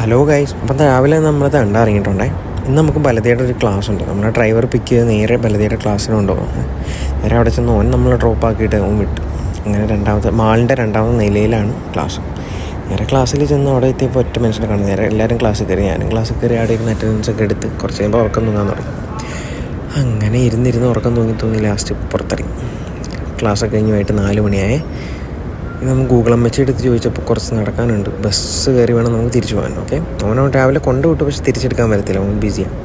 Hello guys, അപ്പം രാവിലെ നമ്മൾ തണ്ട ഇറങ്ങിയിട്ടുണ്ടേ. ഇന്ന് നമുക്ക് ബലതയുടെ ഒരു ക്ലാസ് ഉണ്ട്. നമ്മുടെ ഡ്രൈവർ പിക്ക് ചെയ്ത് നേരെ ബലതയുടെ ക്ലാസ്സിന് കൊണ്ടുപോകും. നേരെ അവിടെ ചെന്ന് ഓൻ നമ്മൾ ഡ്രോപ്പ് ആക്കിയിട്ട് ഓൻ വിട്ടു. അങ്ങനെ മാളിൻ്റെ രണ്ടാമത്തെ നിലയിലാണ് ക്ലാസ്. നേരെ ക്ലാസ്സിൽ ചെന്ന് അവിടെ എത്തിയപ്പോൾ ഒറ്റ മനുഷ്യനെ കാണും. നേരെ എല്ലാവരും ക്ലാസ്സിൽ കയറി. ഞാനും ക്ലാസ്സിൽ കയറി അവിടെ ഇരുന്ന് അറ്റൻഡൻസ് ഒക്കെ എടുത്ത് കുറച്ച് കഴിയുമ്പോൾ ഉറക്കം തൂങ്ങാൻ തുടങ്ങി. അങ്ങനെ ഇരുന്നിരുന്ന് ഉറക്കം തൂങ്ങി ലാസ്റ്റ് പുറത്തിറങ്ങി. ക്ലാസ്സൊക്കെ കഴിഞ്ഞ് വൈകിട്ട് 4 മണിയായേ. നമ്മൾ ഗൂഗിൾ അമ്മച്ചി എടുത്ത് ചോദിച്ചപ്പോൾ കുറച്ച് നടക്കാനുണ്ട്, ബസ് കയറി വേണം നമുക്ക് തിരിച്ചു പോകാൻ. ഓക്കെ, അവനവൻ രാവിലെ കൊണ്ടുവിട്ടു, പക്ഷെ തിരിച്ചെടുക്കാൻ പറ്റത്തില്ല, അവൻ ബിസിയാണ്.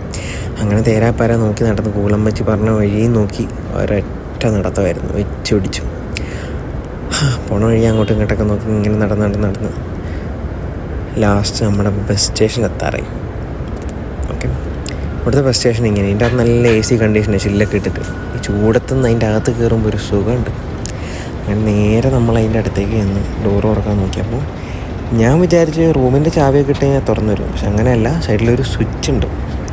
അങ്ങനെ തേരാപ്പാര നോക്കി നടന്ന് ഗൂഗിൾ അമ്മച്ചി പറഞ്ഞ വഴിയും നോക്കി ഒരൊറ്റ നടത്തമായിരുന്നു, വെച്ചൊടിച്ചു. പോണ വഴി അങ്ങോട്ടും ഇങ്ങോട്ടൊക്കെ നോക്കി ഇങ്ങനെ നടന്ന് ലാസ്റ്റ് നമ്മുടെ ബസ് സ്റ്റേഷൻ എത്താറായി. ഓക്കെ, ഇവിടുത്തെ ബസ് സ്റ്റേഷൻ ഇങ്ങനെ, ഇതിൻ്റെ അകത്ത് നല്ല AC കണ്ടീഷൻ, ചില്ലൊക്കെ ഇട്ടിട്ട് ഈ ചൂടത്തുനിന്ന് അതിൻ്റെ അകത്ത് കയറുമ്പോൾ ഒരു സുഖമുണ്ട്. അങ്ങനെ നേരെ നമ്മൾ അതിൻ്റെ അടുത്തേക്ക് ചെന്ന് ഡോറ് തുറക്കാൻ നോക്കിയപ്പോൾ ഞാൻ വിചാരിച്ച് റൂമിൻ്റെ ചാവിയൊക്കെ ഇട്ട് ഞാൻ തുറന്നു വരും. പക്ഷെ അങ്ങനെയല്ല, സൈഡിലൊരു സ്വിച്ച് ഉണ്ട്,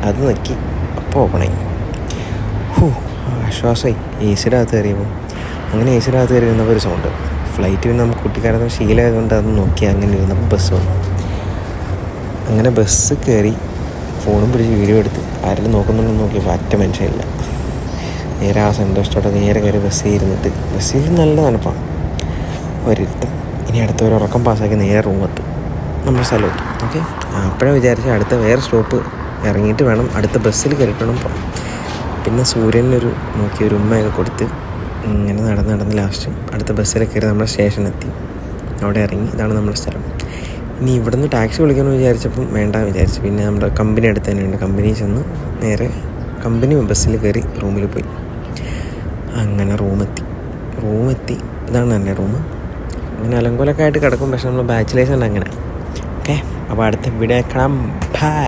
അത് നോക്കി അപ്പോൾ ഓപ്പണായി. ആശ്വാസമായി AC അകത്ത് കയറിയപ്പോൾ. അങ്ങനെ AC അകത്ത് കയറി ഇരുന്നപ്പോൾ ഒരു സൗണ്ട്. ഫ്ലൈറ്റ് പിന്നെ നമുക്ക് കുട്ടിക്കാലത്ത് ശീലമായതുകൊണ്ട് അത് നോക്കി അങ്ങനെ ഇരുന്നപ്പോൾ ബസ് വന്നു. അങ്ങനെ ബസ് കയറി ഫോണും പിടിച്ച് വീഡിയോ എടുത്ത് ആരെങ്കിലും നോക്കുന്നുണ്ടെന്ന് നോക്കിയപ്പോൾ അറ്റ മനുഷ്യനില്ല. നേരെ ആ സന്തോഷത്തോടെ നേരെ കയറി ബസ്സിൽ ഇരുന്നിട്ട്, ബസ്സിൽ നല്ല തണുപ്പാണ്, ഒരിരുത്തം. ഇനി അടുത്ത ഒരു ഉറക്കം പാസ്സാക്കി നേരെ റൂമെത്തും, നമ്മുടെ സ്ഥലമെത്തും. ഓക്കെ, അപ്പോഴാണ് വിചാരിച്ച് അടുത്ത വേറെ സ്റ്റോപ്പ് ഇറങ്ങിയിട്ട് വേണം അടുത്ത ബസ്സിൽ കയറിയിട്ട് വേണം പോകാം. പിന്നെ സൂര്യനൊരു നോക്കി ഒരു ഉമ്മയൊക്കെ കൊടുത്ത് ഇങ്ങനെ നടന്ന് ലാസ്റ്റ് അടുത്ത ബസ്സിൽ കയറി നമ്മുടെ സ്റ്റേഷനെത്തി. അവിടെ ഇറങ്ങി, ഇതാണ് നമ്മുടെ സ്ഥലം. ഇനി ഇവിടുന്ന് ടാക്സി വിളിക്കണമെന്ന് വിചാരിച്ചപ്പം വേണ്ടാന്ന് വിചാരിച്ചു. പിന്നെ നമ്മുടെ കമ്പനി അടുത്ത് തന്നെയുണ്ട്, കമ്പനിയിൽ ചെന്ന് നേരെ കമ്പനി ബസ്സിൽ കയറി റൂമിൽ പോയി. അങ്ങനെ റൂമെത്തി ഇതാണ് എൻ്റെ റൂം. അങ്ങനെ അലങ്കോലൊക്കെ ആയിട്ട് കിടക്കും, പക്ഷെ നമ്മൾ ബാച്ചിലേഴ്സ് ഉണ്ട് അങ്ങനെ. ഓക്കെ, അപ്പോൾ അടുത്ത വീഡിയോ കാണാം. ബൈ.